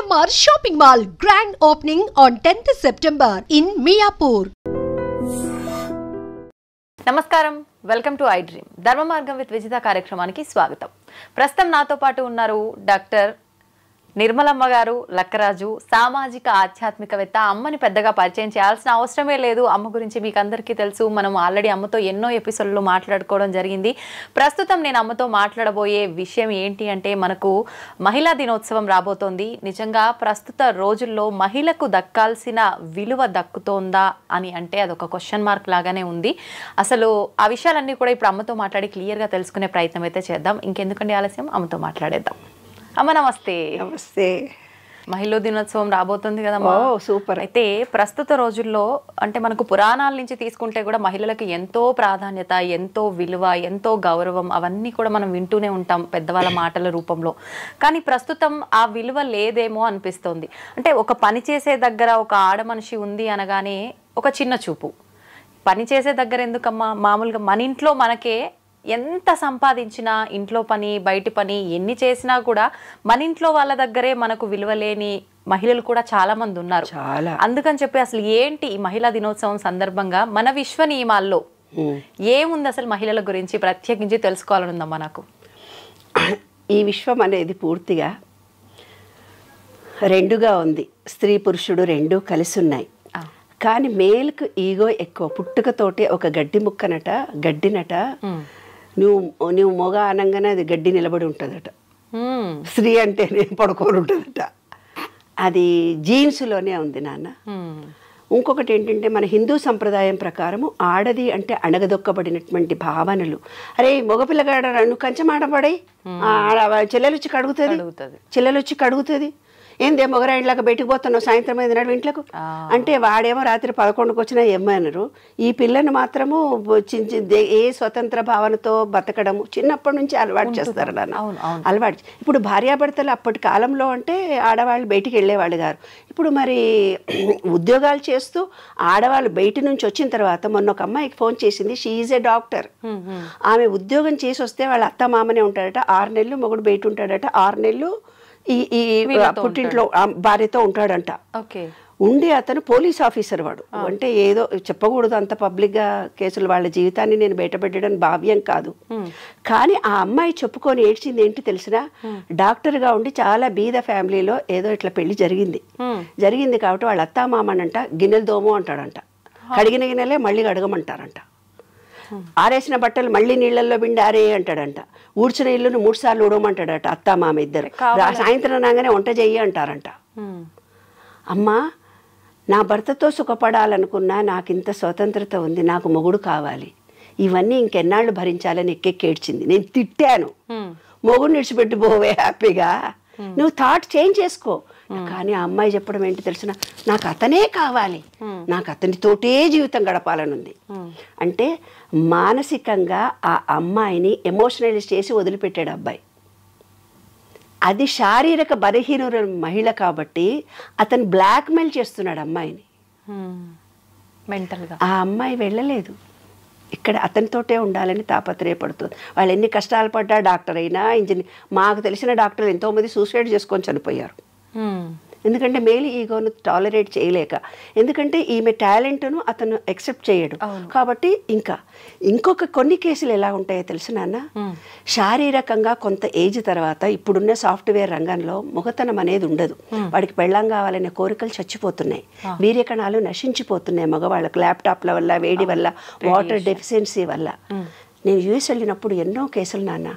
EMR Shopping Mall grand opening on 10th September in Miapur. నమస్కారం, welcome to I dream ధర్మ మార్గం with Vijitha కార్యక్రమానికి స్వాగతం. ప్రస్తుతం నాతో పాటు ఉన్నారు డాక్టర్ నిర్మలమ్మ గారు లక్కరాజు, సామాజిక ఆధ్యాత్మికవేత్త. అమ్మని పెద్దగా పరిచయం చేయాల్సిన అవసరమే లేదు, అమ్మ గురించి మీకు అందరికీ తెలుసు. మనం ఆల్రెడీ అమ్మతో ఎన్నో ఎపిసోడ్లు మాట్లాడుకోవడం జరిగింది. ప్రస్తుతం నేను అమ్మతో మాట్లాడబోయే విషయం ఏంటి అంటే, మనకు మహిళా దినోత్సవం రాబోతోంది. నిజంగా ప్రస్తుత రోజుల్లో మహిళకు దక్కాల్సిన విలువ దక్కుతోందా అని అంటే అదొక క్వశ్చన్ మార్క్ లాగానే ఉంది. అసలు ఆ విషయాలన్నీ కూడా ఇప్పుడు అమ్మతో మాట్లాడి క్లియర్గా తెలుసుకునే ప్రయత్నం అయితే చేద్దాం. ఇంకెందుకండి ఆలస్యం, అమ్మతో మాట్లాడేద్దాం. అమ్మ నమస్తే. నమస్తే. మహిళా దినోత్సవం రాబోతుంది కదమ్మా. సూపర్. అయితే ప్రస్తుత రోజుల్లో అంటే మనకు పురాణాల నుంచి తీసుకుంటే కూడా మహిళలకు ఎంతో ప్రాధాన్యత, ఎంతో విలువ, ఎంతో గౌరవం అవన్నీ కూడా మనం వింటూనే ఉంటాం పెద్దవాళ్ళ మాటల రూపంలో. కానీ ప్రస్తుతం ఆ విలువ లేదేమో అనిపిస్తోంది. అంటే ఒక పని చేసే దగ్గర ఒక ఆడ మనిషి ఉంది అనగానే ఒక చిన్న చూపు. పని చేసే దగ్గర ఎందుకమ్మా, మామూలుగా మన ఇంట్లో మనకే ఎంత సంపాదించినా, ఇంట్లో పని బయటి పని ఎన్ని చేసినా కూడా మన ఇంట్లో వాళ్ళ దగ్గరే మనకు విలువ లేని మహిళలు కూడా చాలా మంది ఉన్నారు. అందుకని చెప్పి అసలు ఏంటి ఈ మహిళా దినోత్సవం సందర్భంగా మన విశ్వ నియమాల్లో ఏముంది అసలు మహిళల గురించి ప్రత్యేకించి తెలుసుకోవాలని ఉందమ్మా నాకు. ఈ విశ్వం అనేది పూర్తిగా రెండుగా ఉంది. స్త్రీ పురుషుడు రెండు కలిసి ఉన్నాయి. కానీ మేల్కు ఈగో ఎక్కువ. పుట్టుకతోటి ఒక గడ్డి ముక్కనట, గడ్డినట, నువ్వు మొగ అనగానే అది గడ్డి నిలబడి ఉంటుందట. స్త్రీ అంటేనే పడుకొని ఉంటుందట. అది జీన్స్లోనే ఉంది నాన్న. ఇంకొకటి ఏంటంటే, మన హిందూ సంప్రదాయం ప్రకారము ఆడది అంటే అణగదొక్కబడినటువంటి భావనలు. అరే మగపిల్లగాడ నువ్వు కంచెం ఆడబడి చెల్లెలొచ్చి కడుగుతుంది, ఏందే మొగరాయిలాగా బయటకు పోతున్నావు, సాయంత్రం 5 నాడు ఇంట్లోకి అంటే వాడేమో రాత్రి 11కు వచ్చినా ఏమన్నారు. ఈ పిల్లని మాత్రము ఏ స్వతంత్ర భావనతో బతకడము చిన్నప్పటి నుంచి అలవాటు చేస్తారు నాన్న. అలవాటు. ఇప్పుడు భార్యాభర్తలు అప్పటి కాలంలో అంటే ఆడవాళ్ళు బయటికి వెళ్ళేవాళ్ళు గారు. ఇప్పుడు మరి ఉద్యోగాలు చేస్తూ ఆడవాళ్ళు బయట నుంచి వచ్చిన తర్వాత, మొన్న ఒక అమ్మాయికి ఫోన్ చేసింది. She is a doctor. ఆమె ఉద్యోగం చేసి వస్తే వాళ్ళ అత్త మామనే ఉంటాడట. 6 నెలలు మొగుడు బయట ఉంటాడట. 6 నెలలు ఈ పుట్టింట్లో భార్యతో ఉంటాడంట. ఉండి అతను పోలీస్ ఆఫీసర్. వాడు అంటే ఏదో చెప్పకూడదు అంత పబ్లిక్గా కేసులు, వాళ్ళ జీవితాన్ని నేను బయటపెట్టడం భావ్యం కాదు. కానీ ఆ అమ్మాయి చెప్పుకొని ఏడ్చింది ఏంటి తెలిసినా, డాక్టర్గా ఉండి చాలా బీద ఫ్యామిలీలో ఏదో ఇట్లా పెళ్లి జరిగింది కాబట్టి వాళ్ళ అత్తా మామనంట గిన్నెలు దోమో అంటాడంట. కడిగిన గిన్నెలే మళ్ళీ అడగమంటారంట. ఆరేసిన బట్టలు మళ్ళీ నీళ్ళల్లో పిండి ఆరే అంటాడంట. ఊడ్చిన ఇల్లును 3 సార్లు ఊడమంటాడట అత్తా మామ ఇద్దరు. సాయంత్రం రాగానే వంట చెయ్యి అంటారంట. అమ్మా, నా భర్తతో సుఖపడాలనుకున్నా, నాకు ఇంత స్వతంత్రత ఉంది, నాకు మొగుడు కావాలి, ఇవన్నీ ఇంకెన్నాళ్ళు భరించాలని ఎక్కెక్కేడ్చింది. నేను తిట్టాను, మొగుడు నిడిచిపెట్టి పోవే హ్యాపీగా, నువ్వు థాట్ చేంజ్ చేసుకో. కానీ ఆ అమ్మాయి చెప్పడం ఏంటి తెలిసిన, నాకు అతనే కావాలి, నాకు అతనితోటే జీవితం గడపాలని ఉంది. అంటే మానసికంగా ఆ అమ్మాయిని ఎమోషనలైజ్ చేసి వదిలిపెట్టాడు అబ్బాయి. అది శారీరక బలహీన మహిళ కాబట్టి అతను బ్లాక్మెయిల్ చేస్తున్నాడు అమ్మాయిని. మెంటల్గా ఆ అమ్మాయి వెళ్ళలేదు, ఇక్కడ అతనితోటే ఉండాలని తాపత్రయపడుతుంది. వాళ్ళు ఎన్ని కష్టాలు పడ్డా, డాక్టర్ అయినా ఇంజనీర్. మాకు తెలిసిన డాక్టర్లు ఎంతోమంది సూసైడ్ చేసుకొని చనిపోయారు. ఎందుకంటే మేలు ఈగోను టాలరేట్ చేయలేక. ఎందుకంటే ఈమె టాలెంట్ను అతను యాక్సెప్ట్ చేయడు కాబట్టి. ఇంకొక కొన్ని కేసులు ఎలా ఉంటాయో తెలుసు నాన్న, శారీరకంగా కొంత ఏజ్ తర్వాత ఇప్పుడున్న సాఫ్ట్వేర్ రంగంలో మొగతనం అనేది ఉండదు. వాడికి పెళ్ళం కావాలనే కోరికలు చచ్చిపోతున్నాయి, వీర్యకణాలు నశించిపోతున్నాయి మగవాళ్ళకు, ల్యాప్టాప్ల వల్ల, వేడి వల్ల, వాటర్ డెఫిషియన్సీ వల్ల. నేను యూఎస్ వెళ్ళినప్పుడు ఎన్నో కేసులు నాన్న.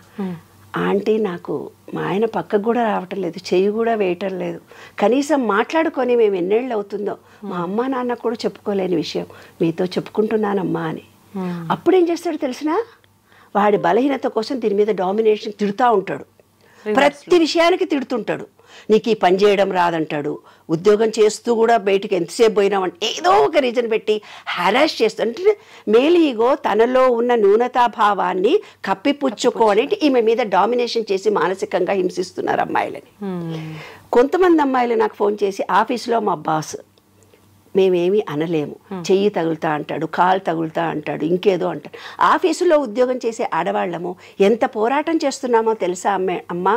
ఆంటీ, నాకు మా ఆయన పక్కకు కూడా రావటం లేదు, చెయ్యి కూడా వేయటం లేదు, కనీసం మాట్లాడుకొని మేము ఎన్నేళ్ళు అవుతుందో మా అమ్మ నాన్న కూడా చెప్పుకోలేని విషయం మీతో చెప్పుకుంటున్నానమ్మా అని. అప్పుడేం చేస్తాడు తెలిసినా, వాడి బలహీనత కోసం దీని మీద డామినేషన్ తిడుతూ ఉంటాడు. ప్రతి విషయానికి తిడుతుంటాడు. నీకు ఈ పని చేయడం రాదంటాడు. ఉద్యోగం చేస్తూ కూడా బయటికి ఎంతసేపు పోయినామంటే ఏదో ఒక రీజన్ పెట్టి హ్యారాస్ చేస్తూ, అంటే మేల్ ఈగో తనలో ఉన్న న్యూనతాభావాన్ని కప్పిపుచ్చుకోని ఈమె మీద డామినేషన్ చేసి మానసికంగా హింసిస్తున్నారు అమ్మాయిలని. కొంతమంది అమ్మాయిలు నాకు ఫోన్ చేసి, ఆఫీస్లో మా బాస్ మేమేమి అనలేము. చెయ్యి తగులుతా అంటాడు, కాలు తగులుతా అంటాడు, ఇంకేదో అంటాడు. ఆఫీసులో ఉద్యోగం చేసే ఆడవాళ్ళము ఎంత పోరాటం చేస్తున్నామో తెలుసా అమ్మా?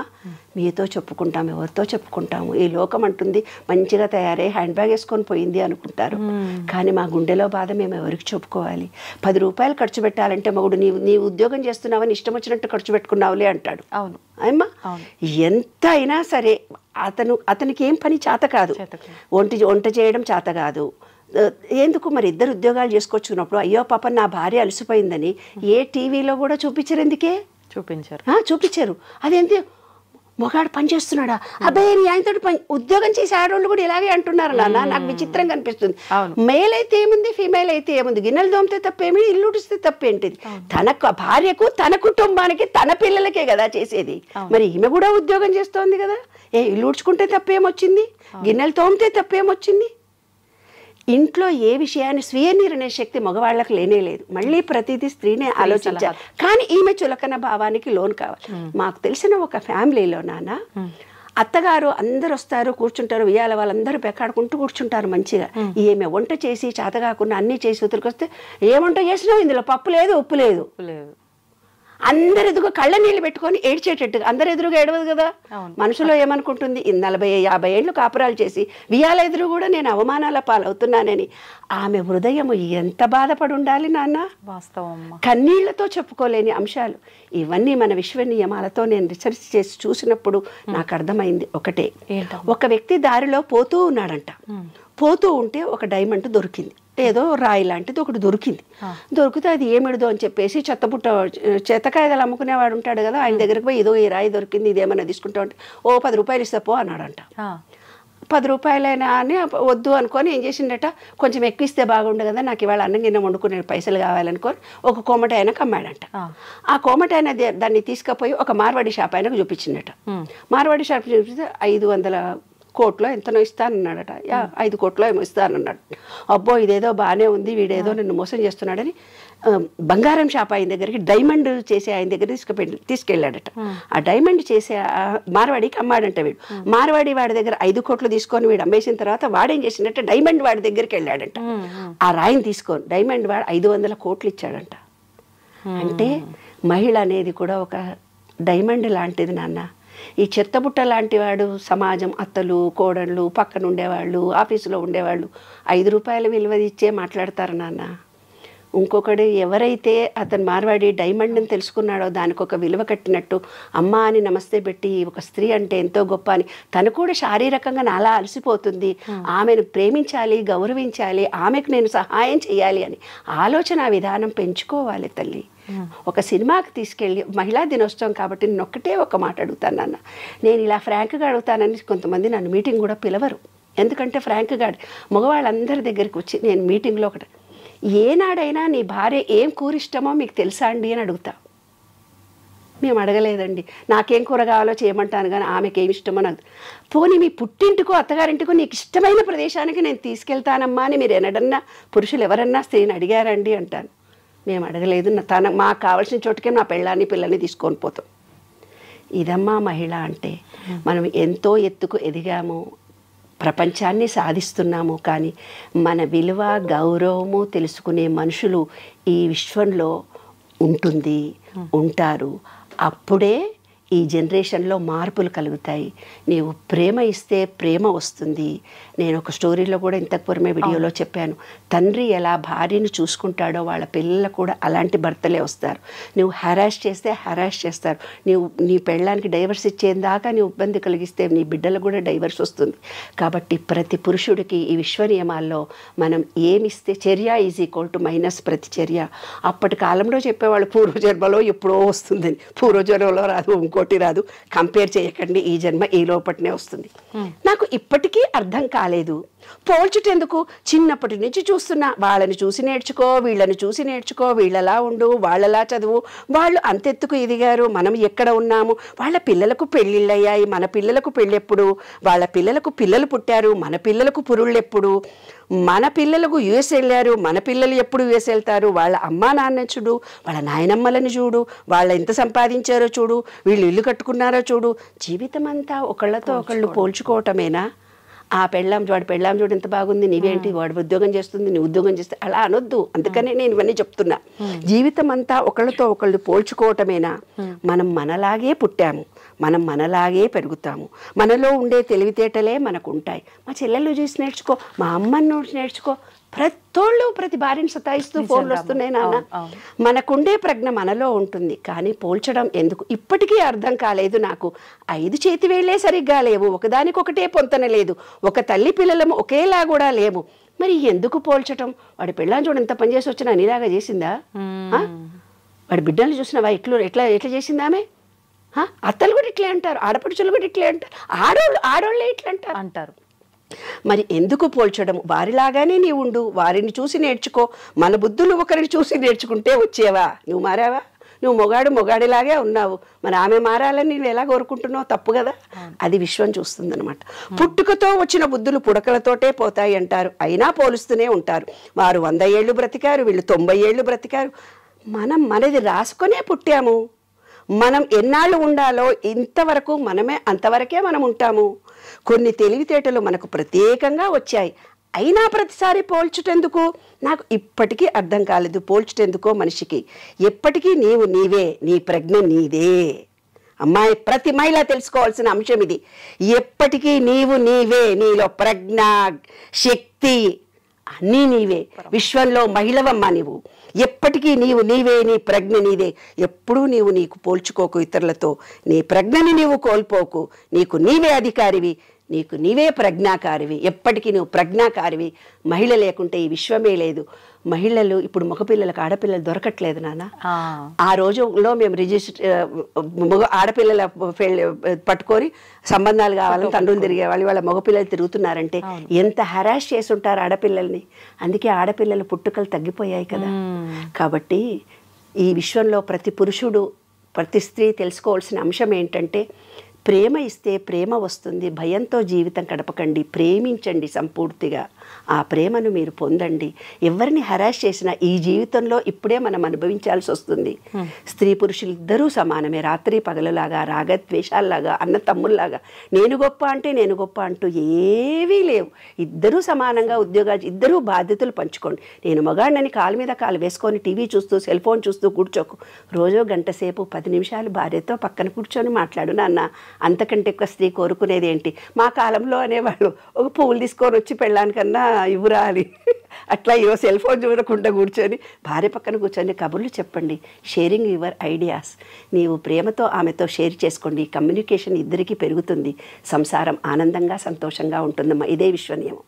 మీతో చెప్పుకుంటాము, ఎవరితో చెప్పుకుంటాము? ఈ లోకం అంటుంది మంచిగా తయారై హ్యాండ్ బ్యాగ్ వేసుకొని పోయింది అనుకుంటారు. కానీ మా గుండెలో బాధ మేము ఎవరికి చెప్పుకోవాలి? 10 రూపాయలు ఖర్చు పెట్టాలంటే మగుడు నీ ఉద్యోగం చేస్తున్నావని ఇష్టం వచ్చినట్టు ఖర్చు పెట్టుకున్నావులే అంటాడు. అవును అమ్మా, ఎంత అయినా సరే అతనికి ఏం పని చేత కాదు, వంట చేయడం చేత కాదు. ఎందుకు మరి ఇద్దరు ఉద్యోగాలు చేసుకొచ్చుకున్నప్పుడు అయ్యో పాప నా భార్య అలసిపోయిందని ఏ టీవీలో కూడా చూపించరు. ఎందుకే చూపించారు? అదేంటి మొగాడు పని చేస్తున్నాడా? అబ్బాయి నీ ఆయనతో పని ఉద్యోగం చేసే ఆడవాళ్ళు కూడా ఇలాగే అంటున్నారు నాన్న. నాకు విచిత్రంగా అనిపిస్తుంది. మేల్ అయితే ఏముంది, ఫీమేల్ అయితే ఏముంది? గిన్నెలు దోమితే తప్పేమి, ఇల్లు ఉడిస్తే తప్పేంటిది? తన భార్యకు, తన కుటుంబానికి, తన పిల్లలకే కదా చేసేది. మరి ఈమె కూడా ఉద్యోగం చేస్తోంది కదా. ఇల్లు ఉడ్చుకుంటే తప్పేమొచ్చింది? గిన్నెలు తోమితే తప్పేమొచ్చింది? ఇంట్లో ఏ విషయాన్ని స్వీయ నిర్ణయ శక్తి మగవాళ్ళకు లేనే లేదు. మళ్ళీ ప్రతిదీ స్త్రీనే ఆలోచించాలి. కానీ ఈమె చులకన భావానికి లోన్ కావాలి. మాకు తెలిసిన ఒక ఫ్యామిలీలో నాన్న అత్తగారు అందరు వస్తారు, కూర్చుంటారు, ఉయ్యాల వాళ్ళందరూ పెక్కాడుకుంటూ కూర్చుంటారు మంచిగా. ఈమె వంట చేసి చేత కాకుండా అన్నీ చేసి ఉతిరికొస్తే ఏ వంట చేసినావు, ఇందులో పప్పు లేదు, ఉప్పు లేదు. అందరు ఎదుగు కళ్ళ నీళ్ళు పెట్టుకొని ఏడ్చేటట్టుగా. అందరు ఎదురుగా ఏడవదు కదా. మనసులో ఏమనుకుంటుంది? 40-50 ఏళ్ళు కాపురాలు చేసి వియాల ఎదురు కూడా నేను అవమానాల పాలవుతున్నానని ఆమె హృదయం ఎంత బాధపడి ఉండాలి నాన్న. వాస్తవం. కన్నీళ్లతో చెప్పుకోలేని అంశాలు ఇవన్నీ. మన విశ్వ నియమాలతో నేను రీసెర్చ్ చేసి చూసినప్పుడు నాకు అర్థమైంది ఒకటే. ఒక వ్యక్తి దారిలో పోతూ ఉన్నాడంట. పోతూ ఉంటే ఒక డైమండ్ దొరికింది, ఏదో రాయి లాంటిది ఒకటి దొరికింది. దొరికితే అది ఏమిడదో అని చెప్పేసి చెత్తకాయలు అమ్ముకునేవాడు ఉంటాడు కదా, ఆయన దగ్గరికి పోయి ఇదో ఈ రాయి దొరికింది, ఇదేమన్నా తీసుకుంటావు అంటే 10 రూపాయలు ఇస్తా పో అన్నాడంట. 10 రూపాయలైనా అని వద్దు అనుకొని ఏం చేసిండట, కొంచెం ఎక్కువ ఇస్తే బాగుండు కదా, నాకు ఇవాళ అన్నం గిన్నె వండుకునే పైసలు కావాలనుకొని ఒక కోమటి ఆయనకు అమ్మాడంట. ఆ కోమటి ఆయన దాన్ని తీసుకుపోయి ఒక మార్వాడి షాప్ ఆయనకు చూపించిండట. మార్వాడి షాప్ చూపిస్తే 500 కోట్లో ఎంతనో ఇస్తానన్నాడట. 5 కోట్లో ఏమో ఇస్తానన్నాడు. అబ్బో ఇదేదో బాగానే ఉంది, వీడేదో నన్ను మోసం చేస్తున్నాడని బంగారం షాప్ ఆయన దగ్గరికి, డైమండ్ చేసే ఆయన దగ్గర తీసుకెళ్ళాడట. ఆ డైమండ్ చేసే మార్వాడికి అమ్మాడంట వీడు. మార్వాడి వాడి దగ్గర 5 కోట్లు తీసుకొని వీడు అమ్మేసిన తర్వాత వాడేం చేసిండట, డైమండ్ వాడి దగ్గరికి వెళ్ళాడంట. ఆ రాయిని తీసుకొని డైమండ్ వాడు 500 కోట్లు ఇచ్చాడంట. అంటే మహిళ అనేది కూడా ఒక డైమండ్ లాంటిది నాన్న. ఈ చెత్తబుట్ట లాంటి వాడు సమాజం, అత్తలు, కోడళ్ళు, పక్కన ఉండేవాళ్ళు, ఆఫీసులో ఉండేవాళ్ళు 5 రూపాయల విలువ ఇచ్చే మాట్లాడతారు నాన్న. ఇంకొకడు ఎవరైతే అతను మార్వాడి డైమండ్ని తెలుసుకున్నాడో దానికి ఒక విలువ కట్టినట్టు అమ్మ అని నమస్తే పెట్టి ఒక స్త్రీ అంటే ఎంతో గొప్ప అని తను కూడా శారీరకంగా నాలా అలసిపోతుంది, ఆమెను ప్రేమించాలి, గౌరవించాలి, ఆమెకు నేను సహాయం చేయాలి అని ఆలోచన విధానం పెంచుకోవాలి తల్లి. ఒక సినిమాకి తీసుకెళ్ళి మహిళా దినోత్సవం కాబట్టి నేను ఒక మాట అడుగుతాను నాన్న. నేను ఇలా ఫ్రాంక్గా అడుగుతానని కొంతమంది నన్ను మీటింగ్ కూడా పిలవరు. ఎందుకంటే ఫ్రాంక్గా మగవాళ్ళందరి దగ్గరికి వచ్చి నేను మీటింగ్లో ఒకటి, ఏనాడైనా నీ భార్య ఏం కూర ఇష్టమో మీకు తెలుసా అండి అని అడుగుతా. మేము అడగలేదండి, నాకేం కూర కావాలో చేయమంటాను కానీ ఆమెకి ఏమి ఇష్టమో నాకు. పోనీ మీ పుట్టింటికో అత్తగారింటికో నీకు ఇష్టమైన ప్రదేశానికి నేను తీసుకెళ్తానమ్మా అని మీరు ఎన్నడన్నా పురుషులు ఎవరన్నా స్త్రీని అడిగారండి అంటాను. మేము అడగలేదు, మాకు కావాల్సిన చోటుకే నా పెళ్ళాన్ని పిల్లల్ని తీసుకొని పోతాం. ఇదమ్మా మహిళ అంటే. మనం ఎంతో ఎత్తుకు ఎదిగాము, ప్రపంచాన్ని సాధిస్తున్నాము, కానీ మన విలువ గౌరవము తెలుసుకునే మనుషులు ఈ విశ్వంలో ఉంటారు. అప్పుడే ఈ జనరేషన్లో మార్పులు కలుగుతాయి. నీవు ప్రేమ ఇస్తే ప్రేమ వస్తుంది. నేను ఒక స్టోరీలో కూడా ఇంతకు పూర్వమే వీడియోలో చెప్పాను, తండ్రి ఎలా భార్యను చూసుకుంటాడో వాళ్ళ పిల్లలు కూడా అలాంటి భర్తలే వస్తారు. నువ్వు హెరాస్ చేస్తే హెరాస్ చేస్తారు. నీ పెళ్ళానికి డైవర్స్ ఇచ్చేదాకా నీవు ఇబ్బంది కలిగిస్తే నీ బిడ్డలకు కూడా డైవర్స్ వస్తుంది. కాబట్టి ప్రతి పురుషుడికి ఈ విశ్వ నియమాల్లో మనం ఏమిస్తే చర్య ఈజ్ ఈక్వల్ టు మైనస్ ప్రతిచర్య. అప్పటి కాలంలో చెప్పేవాళ్ళు పూర్వజన్మలో ఎప్పుడో వస్తుందని. పూర్వజన్మలో రాదు, ఇంకోటి రాదు, కంపేర్ చేయకండి, ఈ జన్మ ఈ లోపటినే వస్తుంది. నాకు ఇప్పటికీ అర్థం కాలేదు. పోల్చుటెందుకు? చిన్నప్పటి నుంచి చూస్తున్నా, వాళ్ళని చూసి నేర్చుకో, వీళ్ళని చూసి నేర్చుకో, వీళ్ళలా ఉండు, వాళ్ళలా చదువు, వాళ్ళు అంతెత్తుకు ఎదిగారు, మనం ఎక్కడ ఉన్నాము, వాళ్ళ పిల్లలకు పెళ్ళిళ్ళు అయ్యాయి, మన పిల్లలకు పెళ్ళెప్పుడు, వాళ్ళ పిల్లలకు పిల్లలు పుట్టారు, మన పిల్లలకు పురుళ్ళు ఎప్పుడు, మన పిల్లలకు యుఎస్ వెళ్ళారు, మన పిల్లలు ఎప్పుడు యుఎస్ వెళ్తారు, వాళ్ళ అమ్మా నాన్న చూడు, వాళ్ళ నాయనమ్మలను చూడు, వాళ్ళు ఎంత సంపాదించారో చూడు, వీళ్ళు ఇల్లు కట్టుకున్నారో చూడు. జీవితం అంతా ఒకళ్ళతో ఒకళ్ళు పోల్చుకోవటమేనా? వాడి పెళ్ళాం చూడు ఎంత బాగుంది, నీవేంటి, వాడు ఉద్యోగం చేస్తుంది, నీ ఉద్యోగం చేస్తే అలా అనొద్దు. అందుకనే నేను ఇవన్నీ చెప్తున్నా. జీవితం అంతా ఒకళ్ళతో ఒకళ్ళు పోల్చుకోవటమేనా? మనం మనలాగే పుట్టాము, మనం మనలాగే పెరుగుతాము, మనలో ఉండే తెలివితేటలే మనకు ఉంటాయి. మా చెల్లెళ్ళు చూసి నేర్చుకో, మా అమ్మని చూసి నేర్చుకో. ప్రతి భార్యని సతాయిస్తూ ఫోన్లు వస్తున్నాయి నాన్న. మనకుండే ప్రజ్ఞ మనలో ఉంటుంది, కానీ పోల్చడం ఎందుకు? ఇప్పటికీ అర్థం కాలేదు నాకు. 5 చేతి వేళ్లే సరిగ్గా లేవు, ఒకదానికొకటే పొంతన లేదు, ఒక తల్లి పిల్లలము ఒకేలా కూడా లేవు, మరి ఎందుకు పోల్చటం? వాడి పెళ్ళాన్ని చూడ ఎంత పనిచేసి వచ్చినా నీలాగా చేసిందా? వాడి బిడ్డలు చూసినావా ఎట్లా చేసిందా ఆమె? అత్తలు కూడా ఇట్లే అంటారు, ఆడపడుచులు కూడా ఇట్లే అంటారు, ఆడోళ్ళే ఇట్లా అంటారు. మరి ఎందుకు పోల్చడం? వారిలాగానే నీవు ఉండు, వారిని చూసి నేర్చుకో. మన బుద్ధులు ఒకరిని చూసి నేర్చుకుంటే వచ్చేవా? నువ్వు మారావా? నువ్వు మొగాడిలాగే ఉన్నావు, మరి ఆమె మారాలని నువ్వు ఎలా కోరుకుంటున్నావు? తప్పు కదా. అది విశ్వం చూస్తుంది అనమాట. పుట్టుకతో వచ్చిన బుద్ధులు పుడకలతోటే పోతాయి అంటారు, అయినా పోలుస్తూనే ఉంటారు. వారు 100 ఏళ్ళు బ్రతికారు, వీళ్ళు 90 ఏళ్ళు బ్రతికారు. మనది రాసుకొనే పుట్టాము. మనం ఎన్నాళ్ళు ఉండాలో ఇంతవరకు మనమే, అంతవరకే మనం ఉంటాము. కొన్ని తెలివితేటలు మనకు ప్రత్యేకంగా వచ్చాయి, అయినా ప్రతిసారి పోల్చుటెందుకు? నాకు ఇప్పటికీ అర్థం కాలేదు. పోల్చుటెందుకో మనిషికి? ఎప్పటికీ నీవు నీవే, నీ ప్రజ్ఞ నీదే. అమ్మాయి, ప్రతి మహిళ తెలుసుకోవాల్సిన అంశం ఇది. ఎప్పటికీ నీవు నీవే, నీలో ప్రజ్ఞ, శక్తి అన్నీ నీవే. విశ్వంలో మహిళవమ్మ నీవు. ఎప్పటికీ నీవు నీవే, నీ ప్రజ్ఞ నీదే. ఎప్పుడూ నీకు పోల్చుకోకు ఇతరులతో. నీ ప్రజ్ఞని నీవు కోల్పోకు. నీకు నీవే అధికారివి, నీకు నీవే ప్రజ్ఞాకారివి. ఎప్పటికీ నువ్వు ప్రజ్ఞాకారివి. మహిళ లేకుంటే ఈ విశ్వమే లేదు. మహిళలు ఇప్పుడు మగపిల్లలకు ఆడపిల్లలు దొరకట్లేదు నాన్న. ఆ రోజుల్లో మేము ఆడపిల్లల పట్టుకొని సంబంధాలు కావాలని తండ్రులు తిరిగేవాళ్ళు. వాళ్ళ మగపిల్లలు తిరుగుతున్నారంటే ఎంత హరాస్ చేసి ఉంటారు ఆడపిల్లల్ని. అందుకే ఆడపిల్లల పుట్టుకలు తగ్గిపోయాయి కదా. కాబట్టి ఈ విశ్వంలో ప్రతి పురుషుడు, ప్రతి స్త్రీ తెలుసుకోవాల్సిన అంశం ఏంటంటే, ప్రేమ ఇస్తే ప్రేమ వస్తుంది. భయంతో జీవితం గడపకండి, ప్రేమించండి సంపూర్తిగా. ఆ ప్రేమను మీరు పొందండి. ఎవరిని హరాస్ చేసినా ఈ జీవితంలో ఇప్పుడే మనం అనుభవించాల్సి వస్తుంది. స్త్రీ పురుషులు ఇద్దరూ సమానమే. రాత్రి పగలలాగా, రాగద్వేషాల్లాగా, అన్న తమ్ముల్లాగా నేను గొప్ప అంటే నేను గొప్ప అంటూ ఏవీ లేవు. ఇద్దరూ సమానంగా ఉద్యోగాలు, ఇద్దరూ బాధ్యతలు పంచుకోండి. నేను మగాడినని కాలు మీద కాలు వేసుకొని టీవీ చూస్తూ, సెల్ ఫోన్ చూస్తూ కూర్చోకు. రోజు గంట సేపు 10 నిమిషాలు భార్యతో పక్కన కూర్చొని మాట్లాడు నాన్న. అంతకంటే ఎక్కువ స్త్రీ కోరుకునేది ఏంటి? మా కాలంలో అనేవాళ్ళు ఒక పువ్వులు తీసుకొని వచ్చి పెళ్ళానికన్నా ఇవ్వరాలి. అట్లా ఇవో సెల్ ఫోన్ చూడకుండా కూర్చొని భార్య పక్కన కూర్చొని కబుర్లు చెప్పండి. Sharing your ideas. నీవు ప్రేమతో ఆమెతో షేర్ చేసుకోండి. కమ్యూనికేషన్ ఇద్దరికీ పెరుగుతుంది. సంసారం ఆనందంగా, సంతోషంగా ఉంటుందమ్మా. ఇదే విశ్వ నియమం.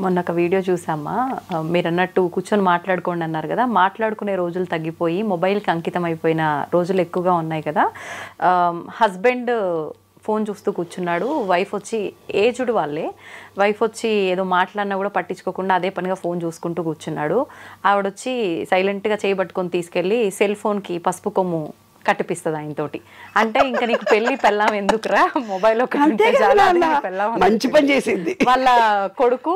మొన్న ఒక వీడియో చూసామ్మా, మీరు అన్నట్టు కూర్చొని మాట్లాడుకోండి అన్నారు కదా. మాట్లాడుకునే రోజులు తగ్గిపోయి మొబైల్కి అంకితం అయిపోయిన రోజులు ఎక్కువగా ఉన్నాయి కదా. హస్బెండ్ ఫోన్ చూస్తూ కూర్చున్నాడు, వైఫ్ వచ్చి, ఏజ్డ్ వాళ్ళే, వైఫ్ వచ్చి ఏదో మాట్లాడినా కూడా పట్టించుకోకుండా అదే పనిగా ఫోన్ చూసుకుంటూ కూర్చున్నాడు. ఆవిడొచ్చి సైలెంట్గా చేయబట్టుకొని తీసుకెళ్ళి సెల్ ఫోన్కి పసుపు కొమ్ము కట్టిపిస్తుంది ఆయనతోటి. అంటే ఇంకా నీకు పెళ్లి పెళ్ళాం ఎందుకురా, మొబైల్ మంచి పని చేసింది. వాళ్ళ కొడుకు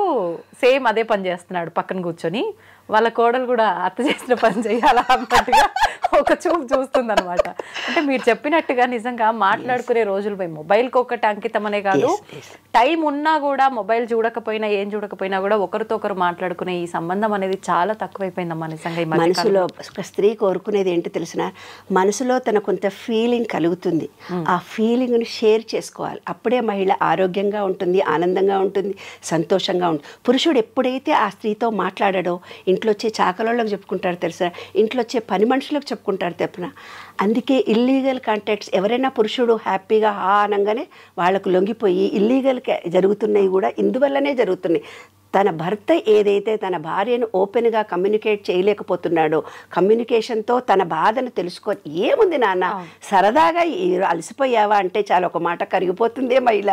సేమ్ అదే పని చేస్తున్నాడు పక్కన కూర్చొని. వాళ్ళ కోడలు కూడా అత్త చేసిన పని చేయాలా అన్నట్టుగా ఒక చూపు చూస్తుంది అనమాట. అంటే మీరు చెప్పినట్టుగా నిజంగా మాట్లాడుకునే రోజులు పోయి మొబైల్కి ఒకటి అంకితం అనే కాదు, టైం ఉన్నా కూడా మొబైల్ చూడకపోయినా ఏం చూడకపోయినా కూడా ఒకరితో ఒకరు మాట్లాడుకునే ఈ సంబంధం అనేది చాలా తక్కువైపోయిందమ్మా నిజంగా. ఈ మనసులో ఒక స్త్రీ కోరుకునేది ఏంటి తెలిసిన, మనసులో తన కొంత ఫీలింగ్ కలుగుతుంది. ఆ ఫీలింగ్ను షేర్ చేసుకోవాలి. అప్పుడే మహిళ ఆరోగ్యంగా ఉంటుంది, ఆనందంగా ఉంటుంది, సంతోషంగా ఉంటుంది. పురుషుడు ఎప్పుడైతే ఆ స్త్రీతో మాట్లాడాడో ఇంట్లో వచ్చే చాకలోళ్ళకి చెప్పుకుంటారు తెలుసా, ఇంట్లో వచ్చే పని మనుషులకు చెప్పుకుంటారు తెప్పున. అందుకే ఇల్లీగల్ కాంటాక్ట్స్ ఎవరైనా పురుషుడు హ్యాపీగా అనగానే వాళ్ళకు లొంగిపోయి ఇల్లీగల్ జరుగుతున్నాయి కూడా ఇందువల్లనే జరుగుతున్నాయి. తన భర్త ఏదైతే తన భార్యను ఓపెన్గా కమ్యూనికేట్ చేయలేకపోతున్నాడో, కమ్యూనికేషన్తో తన బాధను తెలుసుకొని, ఏముంది నాన్న సరదాగా అలసిపోయావా అంటే చాలా ఒక మాట కరిగిపోతుందే మహిళ,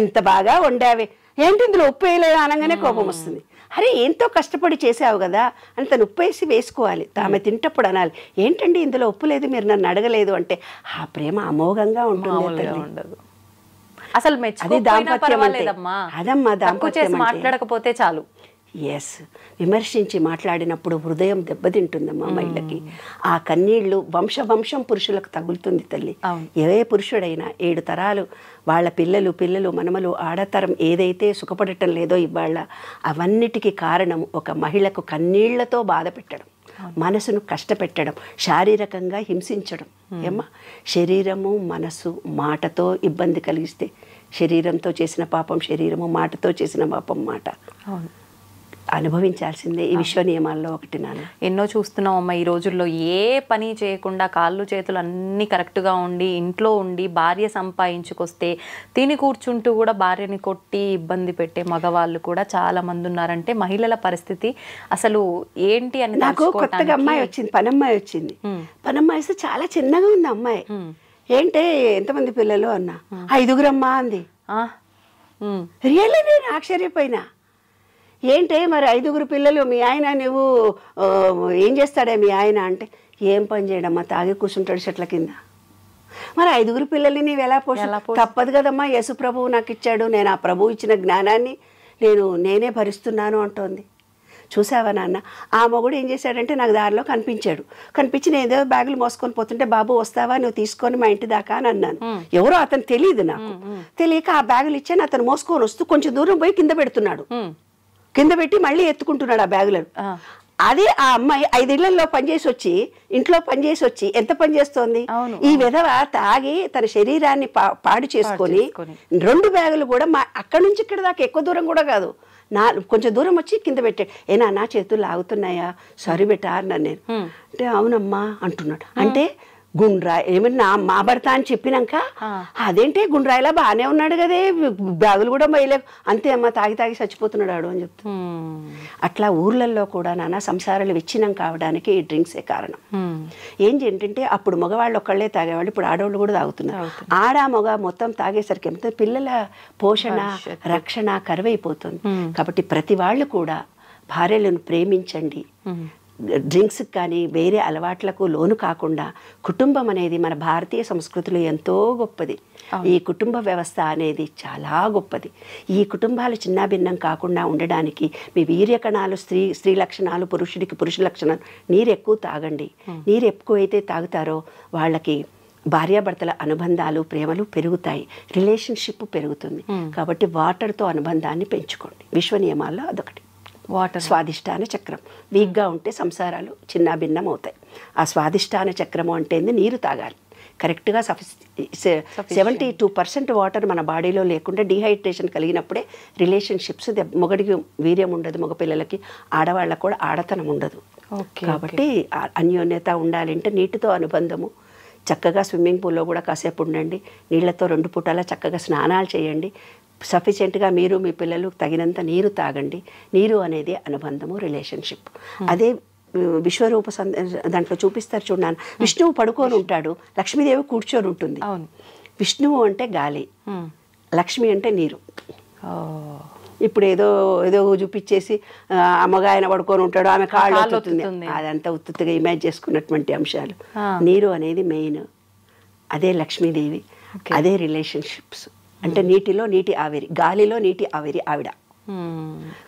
ఎంత బాగా వండావే, ఏంటి ఇందులో ఉప్పు వేయలేదు అనగానే కోపం వస్తుంది. అరే ఎంతో కష్టపడి చేసావు కదా అని తను ఉప్పు వేసి వేసుకోవాలి. ఆమె తింటప్పుడు అనాలి, ఏంటండి ఇందులో ఉప్పు లేదు, మీరు నన్ను అడగలేదు అంటే ఆ ప్రేమ అమోఘంగా ఉంటుంది. అసలు మాట్లాడకపోతే చాలు. ఎస్, విమర్శించి మాట్లాడినప్పుడు హృదయం దెబ్బతింటుందమ్మా మహిళకి. ఆ కన్నీళ్లు వంశం పురుషులకు తగులుతుంది తల్లి. ఏ పురుషుడైనా 7 తరాలు వాళ్ళ పిల్లలు మనమలు ఆడతరం ఏదైతే సుఖపడటం లేదో ఇవాళ, అవన్నిటికీ కారణం ఒక మహిళకు కన్నీళ్లతో బాధ పెట్టడం, మనసును కష్టపెట్టడం, శారీరకంగా హింసించడం. ఏమ్మా, శరీరము మనసు మాటతో ఇబ్బంది కలిగిస్తే శరీరంతో చేసిన పాపం శరీరము, మాటతో చేసిన పాపం మాట. అనుభవించాల్సిందే. ఈ విశ్వ నియమాల్లో ఒకటి నాన్న. ఎన్నో చూస్తున్నాం అమ్మ ఈ రోజుల్లో. ఏ పని చేయకుండా కాళ్ళు చేతులు అన్నీ కరెక్ట్గా ఉండి ఇంట్లో ఉండి భార్య సంపాదించుకొస్తే తిని కూర్చుంటూ కూడా భార్యని కొట్టి ఇబ్బంది పెట్టే మగవాళ్ళు కూడా చాలా మంది ఉన్నారంటే మహిళల పరిస్థితి అసలు ఏంటి అని. నాకు కొత్తగా అమ్మాయి వచ్చింది, పనమ్మాయి వచ్చింది. పనమ్మాయి వస్తే చాలా చిన్నగా ఉంది అమ్మాయి. ఏంటే ఎంతమంది పిల్లలు అన్నా, 5 అమ్మా అంది. రియల్లీ నేను ఆశ్చర్యపోయినా. ఏంటే మరి 5 పిల్లలు, మీ ఆయన నువ్వు ఏం చేస్తాడే మీ ఆయన అంటే, ఏం పని చేయడమ్మా, తాగి కూర్చుంటాడు చెట్ల కింద. మరి 5 పిల్లల్ని నీవు ఎలా తప్పదు కదమ్మా, యేసు ప్రభువు నాకు ఇచ్చాడు, నేను ఆ ప్రభువు ఇచ్చిన జ్ఞానాన్ని నేనే భరిస్తున్నాను అంటోంది. చూసావా నాన్న, ఆ మొగుడు ఏం చేశాడంటే నాకు దారిలో కనిపించి నేను ఏదో బ్యాగులు మోసుకొని పోతుంటే, బాబు వస్తావా నువ్వు తీసుకొని మా ఇంటి దాకా అని అన్నాను. ఎవరో అతను తెలియదు, నాకు తెలియక ఆ బ్యాగులు ఇచ్చాను. అతను మోసుకొని వస్తూ కొంచెం దూరం పోయి కింద పెడుతున్నాడు, కింద పెట్టి మళ్ళీ ఎత్తుకుంటున్నాడు ఆ బ్యాగులను. అదే ఆ అమ్మాయి 5 ఇళ్లలో ఇంట్లో పనిచేసి వచ్చి ఎంత పని చేస్తోంది. ఈ విధవ తాగి తన శరీరాన్ని పాడు చేసుకొని 2 బ్యాగులు కూడా అక్కడి నుంచి ఇక్కడ దాకా ఎక్కువ దూరం కూడా కాదు, కొంచెం దూరం వచ్చి కింద పెట్టాడు. నా చేతులు లాగుతున్నాయా, సారీ బెటా అన్నాను నేను. అంటే అవునమ్మా అంటున్నాడు. అంటే గుండ్రాయి ఏమన్నా మా భర్త అని చెప్పినాక, అదేంటి గుండ్రాయిలా బాగానే ఉన్నాడు కదే, బ్యాగులు కూడా మైలేవు, అంతే అమ్మ తాగి చచ్చిపోతున్నాడు అని చెప్తా. అట్లా ఊర్లలో కూడా నాన్న సంసారాలు విచ్ఛిన్నం కావడానికి ఈ డ్రింక్సే కారణం. ఏంటంటే అప్పుడు మగవాళ్ళు ఒక్కళ్ళే తాగేవాళ్ళు, ఇప్పుడు ఆడవాళ్ళు కూడా తాగుతున్నారు. మగ మొత్తం తాగేసరికి ఏమవుతుంది, పిల్లల పోషణ రక్షణ కరువైపోతుంది. కాబట్టి ప్రతి వాళ్ళు కూడా భార్యలను ప్రేమించండి. డ్రింక్స్ కానీ వేరే అలవాట్లకు లోను కాకుండా కుటుంబం అనేది మన భారతీయ సంస్కృతిలో ఎంతో గొప్పది. ఈ కుటుంబ వ్యవస్థ అనేది చాలా గొప్పది. ఈ కుటుంబాలు చిన్నాభిన్నం కాకుండా ఉండడానికి మీ వీర్యకణాలు స్త్రీ లక్షణాలు, పురుషుడికి పురుష లక్షణాలు. నీరు ఎక్కువ తాగండి. నీరు ఎక్కువైతే తాగుతారో వాళ్ళకి భార్యాభర్తల అనుబంధాలు ప్రేమలు పెరుగుతాయి, రిలేషన్షిప్ పెరుగుతుంది. కాబట్టి వాటర్తో అనుబంధాన్ని పెంచుకోండి. విశ్వ నియమాల్లో అదొకటి. వాటర్ స్వాదిష్టాన చక్రం వీక్గా ఉంటే సంసారాలు చిన్నాభిన్నం అవుతాయి. ఆ స్వాదిష్టాన చక్రము అంటే నీరు తాగాలి కరెక్ట్గా. 72% వాటర్ మన బాడీలో లేకుండా డీహైడ్రేషన్ కలిగినప్పుడే రిలేషన్షిప్స్, మొగడికి వీర్యం ఉండదు, మగ పిల్లలకి, ఆడవాళ్ళకు కూడా ఆడతనం ఉండదు. కాబట్టి అన్యోన్యత ఉండాలంటే నీటితో అనుబంధము. చక్కగా స్విమ్మింగ్ పూల్లో కూడా కాసేపు ఉండండి, నీళ్లతో 2 పూటలా చక్కగా స్నానాలు చేయండి. సఫిషియెంట్గా మీరు మీ పిల్లలు తగినంత నీరు తాగండి. నీరు అనేది అనుబంధము, రిలేషన్షిప్. అదే విశ్వరూప దాంట్లో చూపిస్తారు చూడన్నాను. విష్ణువు పడుకొని ఉంటాడు, లక్ష్మీదేవి కూర్చొని ఉంటుంది. విష్ణువు అంటే గాలి, లక్ష్మి అంటే నీరు. ఇప్పుడు ఏదో చూపించేసి అమ్మగాయన పడుకొని ఉంటాడు, ఆమె కాళ్ళు అవుతుంది, అదంతా ఉత్తుగా ఇమాజిన్ చేసుకున్నటువంటి అంశాలు. నీరు అనేది మెయిన్, అదే లక్ష్మీదేవి, అదే రిలేషన్షిప్స్. అంటే నీటిలో నీటి ఆవిరి, గాలిలో నీటి ఆవిరి ఆవిడ.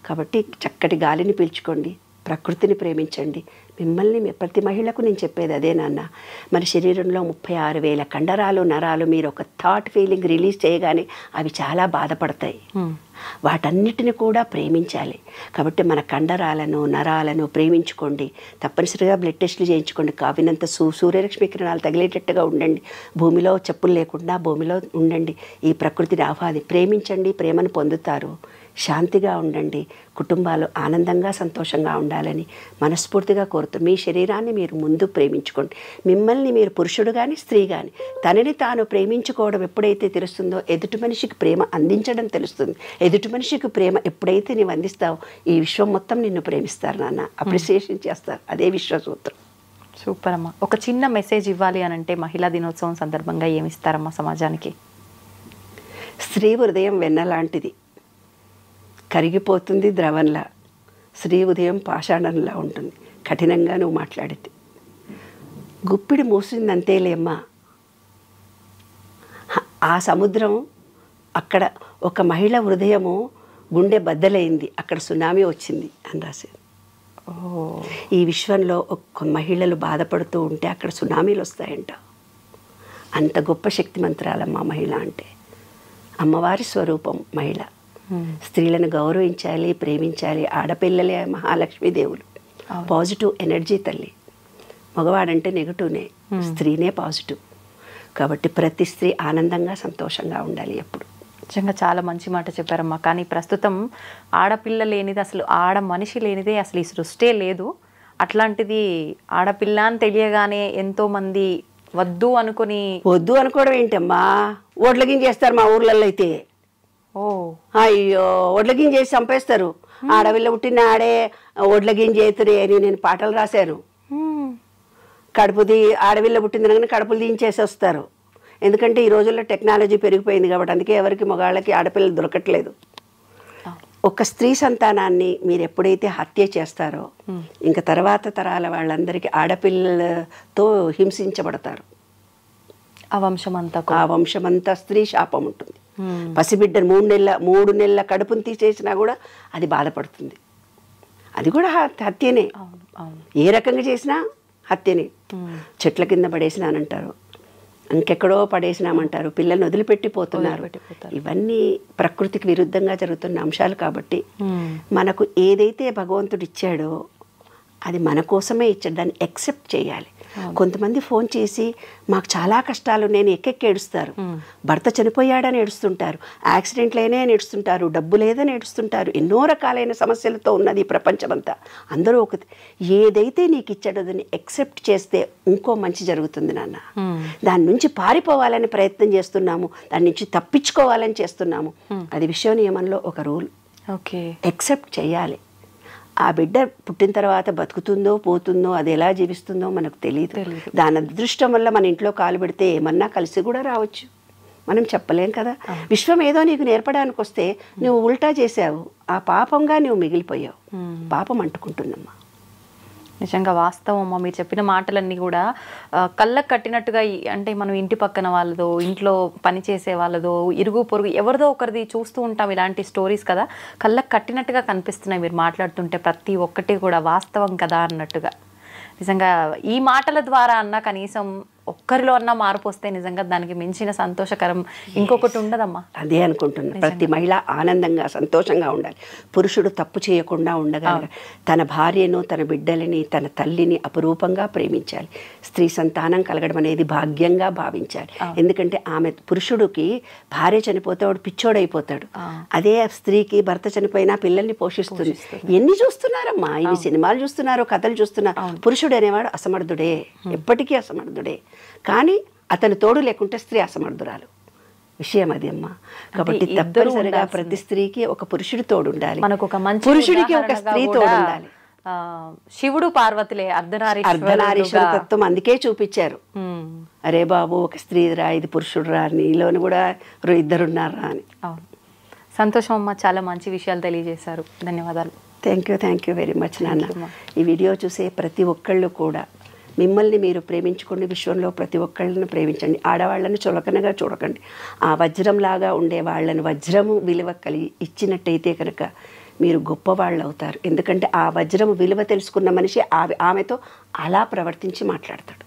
కాబట్టి చక్కటి గాలిని పీల్చుకోండి, ప్రకృతిని ప్రేమించండి. మిమ్మల్ని ప్రతి మహిళకు నేను చెప్పేది అదే నాన్న. మన శరీరంలో 36,000 కండరాలు నరాలు. మీరు ఒక థాట్ ఫీలింగ్ రిలీజ్ చేయగానే అవి చాలా బాధపడతాయి. వాటన్నిటిని కూడా ప్రేమించాలి. కాబట్టి మన కండరాలను నరాలను ప్రేమించుకోండి. తప్పనిసరిగా బ్లడ్ టెస్టులు చేయించుకోండి. కావినంత సూర్యరశ్మి కిరణాలు తగిలేటట్టుగా ఉండండి. భూమిలో చెప్పులు లేకుండా భూమిలో ఉండండి. ఈ ప్రకృతిని ప్రేమించండి, ప్రేమను పొందుతారు. శాంతిగా ఉండండి. కుటుంబాలు ఆనందంగా సంతోషంగా ఉండాలని మనస్ఫూర్తిగా కోరుతూ మీ శరీరాన్ని మీరు ముందు ప్రేమించుకోండి. మిమ్మల్ని మీరు పురుషుడు కానీ స్త్రీ కానీ తనని తాను ప్రేమించుకోవడం ఎప్పుడైతే తెలుస్తుందో ఎదుటి మనిషికి ప్రేమ అందించడం తెలుస్తుంది. ఎదుటి మనిషికి ప్రేమ ఎప్పుడైతే నీవు అందిస్తావో ఈ విశ్వం మొత్తం నిన్ను ప్రేమిస్తారు నాన్న, అప్రిసియేషన్ చేస్తారు. అదే విశ్వసూత్రం. సూపర్ అమ్మ. ఒక చిన్న మెసేజ్ ఇవ్వాలి అని అంటే మహిళా దినోత్సవం సందర్భంగా ఏమిస్తారమ్మా సమాజానికి? స్త్రీ హృదయం వెన్నలాంటిది, కరిగిపోతుంది ద్రవంలా. స్త్రీ ఉదయం పాషాణంలా ఉంటుంది. కఠినంగా నువ్వు మాట్లాడితే గుప్పిడి మూసిందంతేలేమ్మా. ఆ సముద్రం అక్కడ ఒక మహిళ హృదయము గుండె బద్దలైంది, అక్కడ సునామీ వచ్చింది అని రాసింది. ఈ విశ్వంలో ఒక్క మహిళలు బాధపడుతూ ఉంటే అక్కడ సునామీలు వస్తాయంట. అంత గొప్ప శక్తిమంతురాలమ్మ మహిళ అంటే. అమ్మవారి స్వరూపం మహిళ. స్త్రీలను గౌరవించాలి, ప్రేమించాలి. ఆడపిల్లలే మహాలక్ష్మీదేవులు, పాజిటివ్ ఎనర్జీ తల్లి. మగవాడంటే నెగటివ్నే, స్త్రీనే పాజిటివ్. కాబట్టి ప్రతి స్త్రీ ఆనందంగా సంతోషంగా ఉండాలి ఎప్పుడు. నిజంగా చాలా మంచి మాట చెప్పారమ్మా. కానీ ప్రస్తుతం ఆడపిల్ల లేనిది, అసలు ఆడ మనిషి లేనిదే అసలు ఈ సృష్టే లేదు. అట్లాంటిది ఆడపిల్ల అని తెలియగానే ఎంతోమంది వద్దు అనుకోవడం ఏంటమ్మా, ఓట్లగింగ్ చేస్తారు మా ఊర్లలో అయితే. అయ్యో, ఓట్లగింగ్ చేసి చంపేస్తారు. ఆడపిల్ల పుట్టిన ఆడే ఓట్లగింగ్ చేతురే అని నేను పాటలు రాశాను. ఆడపిల్ల పుట్టిందని కడుపులు దించేసి వస్తారు. ఎందుకంటే ఈ రోజుల్లో టెక్నాలజీ పెరిగిపోయింది కాబట్టి, అందుకే ఎవరికి మగాళ్ళకి ఆడపిల్లలు దొరకట్లేదు. ఒక స్త్రీ సంతానాన్ని మీరు ఎప్పుడైతే హత్య చేస్తారో ఇంకా తర్వాత తరాల వాళ్ళందరికీ ఆడపిల్లలతో హింసించబడతారు. ఆ వంశమంతా స్త్రీ శాపం ఉంటుంది. పసిబిడ్డను 3 నెలల కడుపును తీసేసినా కూడా అది బాధపడుతుంది. అది కూడా హత్యనే. ఏ రకంగా చేసినా హత్యనే. చెట్ల కింద పడేసినానంటారు, ఇంకెక్కడో పడేసినామంటారు, పిల్లల్ని వదిలిపెట్టిపోతున్నారు. ఇవన్నీ ప్రకృతికి విరుద్ధంగా జరుగుతున్న అంశాలు. కాబట్టి మనకు ఏదైతే భగవంతుడు ఇచ్చాడో అది మన కోసమే ఇచ్చాడు, దాన్ని యాక్సెప్ట్ చేయాలి. కొంతమంది ఫోన్ చేసి మాకు చాలా కష్టాలు, నేను ఎక్కెక్కి ఏడుస్తారు. భర్త చనిపోయాడని ఏడుస్తుంటారు, యాక్సిడెంట్లైనా ఏడుస్తుంటారు, డబ్బు లేదని ఏడుస్తుంటారు. ఎన్నో రకాలైన సమస్యలతో ఉన్నది ఈ ప్రపంచమంతా. అందరూ ఏదైతే నీకు ఇచ్చాడో దాన్ని యాక్సెప్ట్ చేస్తే ఇంకో మంచి జరుగుతుంది నాన్న. దాని నుంచి పారిపోవాలని ప్రయత్నం చేస్తున్నాము, దాని నుంచి తప్పించుకోవాలని చేస్తున్నాము. అది విశ్వ నియమంలో ఒక రూల్. యాక్సెప్ట్ చేయాలి. ఆ బిడ్డ పుట్టిన తర్వాత బతుకుతుందో పోతుందో, అది ఎలా జీవిస్తుందో మనకు తెలియదు. దాని అదృష్టం వల్ల మన ఇంట్లో కాలు పెడితే ఏమన్నా కలిసి కూడా రావచ్చు, మనం చెప్పలేం కదా. విశ్వం ఏదో నీకు నేర్పడానికి వస్తే నువ్వు ఉల్టా చేసావు, ఆ పాపంగా నువ్వు మిగిలిపోయావు. పాపం అంటుకుంటుందమ్మా. నిజంగా వాస్తవం అమ్మ. మీరు చెప్పిన మాటలన్నీ కూడా కళ్ళకు కట్టినట్టుగా, అంటే మనం ఇంటి పక్కన వాళ్ళదో, ఇంట్లో పని చేసే వాళ్ళదో, ఇరుగు పొరుగు ఎవరిదో ఒకరిది చూస్తూ ఉంటాం ఇలాంటి స్టోరీస్ కదా. కళ్ళకు కట్టినట్టుగా కనిపిస్తున్నాయి మీరు మాట్లాడుతుంటే. ప్రతి ఒక్కటి కూడా వాస్తవం కదా అన్నట్టుగా. నిజంగా ఈ మాటల ద్వారా అన్న కనీసం ఒక్కరిలో అన్నా మార్పు వస్తే నిజంగా దానికి మించిన సంతోషకరం ఇంకొకటి ఉండదమ్మా. అదే అనుకుంటున్నా. ప్రతి మహిళ ఆనందంగా సంతోషంగా ఉండాలి. పురుషుడు తప్పు చేయకుండా ఉండగలగాలి. తన భార్యను, తన బిడ్డలని, తన తల్లిని అపురూపంగా ప్రేమించాలి. స్త్రీ సంతానం కలగడం అనేది భాగ్యంగా భావించాలి. ఎందుకంటే పురుషుడికి భార్య చనిపోతే వాడు పిచ్చోడైపోతాడు. అదే స్త్రీకి భర్త చనిపోయినా పిల్లల్ని పోషిస్తుంది. ఎన్ని చూస్తున్నారమ్మా, ఇన్ని సినిమాలు చూస్తున్నారు, కథలు చూస్తున్నారు. పురుషుడు అనేవాడు అసమర్థుడే, ఎప్పటికీ అసమర్థుడే. కానీ అతను తోడు లేకుంటే స్త్రీ అసమర్థురాలు. విషయం అది అమ్మా. కాబట్టి తప్పనిసరిగా ప్రతి స్త్రీకి ఒక పురుషుడు తోడు ఉండాలి, పురుషుడికి ఒక స్త్రీ తోడు ఉండాలి. శివుడు పార్వతులే అర్ధనారీశ్వర తత్వం అందుకే చూపించారు. అరే బాబు, ఒక స్త్రీ రా, ఇది పురుషుడు రా, నీలోను కూడా ఇద్దరున్నారా అని. సంతోషం అమ్మ, చాలా మంచి విషయాలు తెలియజేశారు. ధన్యవాదాలు. థ్యాంక్ యూ వెరీ మచ్ నాన్న. ఈ వీడియో చూసే ప్రతి ఒక్కళ్ళు కూడా మిమ్మల్ని మీరు ప్రేమించుకోండి. విశ్వంలో ప్రతి ఒక్కళ్ళని ప్రేమించండి. ఆడవాళ్ళని చులకనగా చూడకండి. ఆ వజ్రంలాగా ఉండే వాళ్ళని వజ్రము విలువ కలిగి ఇచ్చినట్టయితే కనుక మీరు గొప్పవాళ్ళు అవుతారు. ఎందుకంటే ఆ వజ్రము విలువ తెలుసుకున్న మనిషి ఆమెతో అలా ప్రవర్తించి మాట్లాడతాడు.